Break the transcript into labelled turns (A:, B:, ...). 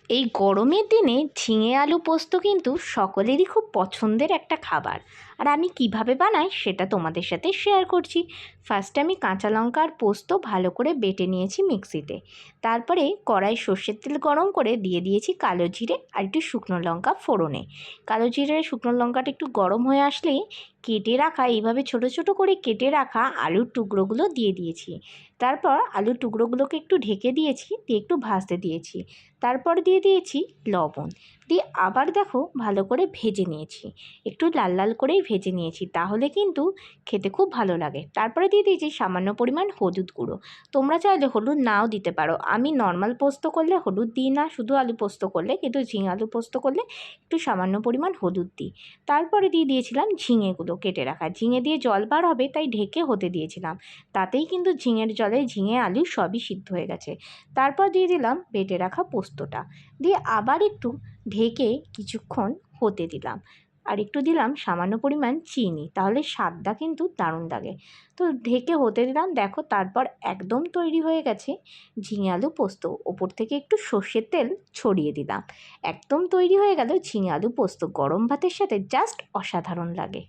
A: এই গরমের দিনে ঝিঙে আলু পোস্ত কিন্তু সকলেরই খুব পছন্দের একটা খাবার। আর আমি কিভাবে বানাই সেটা তোমাদের সাথে শেয়ার করছি। ফার্স্টে আমি কাঁচা লঙ্কা আর পোস্ত ভালো করে বেটে নিয়েছি মিক্সিতে। তারপরে কড়াই সর্ষের তেল গরম করে দিয়ে দিয়েছি কালো জিরে আর একটু শুকনো লঙ্কা ফোড়নে। কালো জিরে শুকনো লঙ্কাটা একটু গরম হয়ে আসলেই কেটে রাখা, এইভাবে ছোট ছোট করে কেটে রাখা আলুর টুকরোগুলো দিয়ে দিয়েছি। তারপর আলুর টুকরোগুলোকে একটু ঢেকে দিয়েছি, দিয়ে একটু ভাজতে দিয়েছি। তারপর দিয়ে দিয়েছি লবণ, দিয়ে আবার দেখো ভালো করে ভেজে নিয়েছি, একটু লাল লাল করেই ভেজে নিয়েছি, তাহলে কিন্তু খেতে খুব ভালো লাগে। তারপরে দিয়ে দিয়েছি সামান্য পরিমাণ হলুদ গুঁড়ো। তোমরা চাইলে হলুদ নাও দিতে পারো, আমি নর্মাল পোস্ত করলে হলুদ দিই না, শুধু আলু পোস্ত করলে, কিন্তু ঝিঙে আলু পোস্ত করলে একটু সামান্য পরিমাণ হলুদ দিই। তারপরে দিয়ে দিয়েছিলাম ঝিঙেগুলো কেটে রাখা, ঝিঙে দিয়ে জল বার হবে তাই ঢেকে হতে দিয়েছিলাম, তাতেই কিন্তু ঝিঙের জলে ঝিঙে আলু সবই সিদ্ধ হয়ে গেছে। তারপর দিয়ে দিলাম বেটে রাখা পোস্তটা, দিয়ে আবার একটু ঢেকে কিছুক্ষণ হতে দিলাম। আর একটু দিলাম সামান্য পরিমাণ চিনি, তাহলে স্বাদটা কিন্তু দারুণ লাগে। তো ঢেকে হতে দিলাম, দেখো তারপর একদম তৈরি হয়ে গেছে ঝিঙে আলু পোস্ত। ওপর থেকে একটু সর্ষের তেল ছড়িয়ে দিলাম, একদম তৈরি হয়ে গেল ঝিঙে আলু পোস্ত। গরম ভাতের সাথে জাস্ট অসাধারণ লাগে।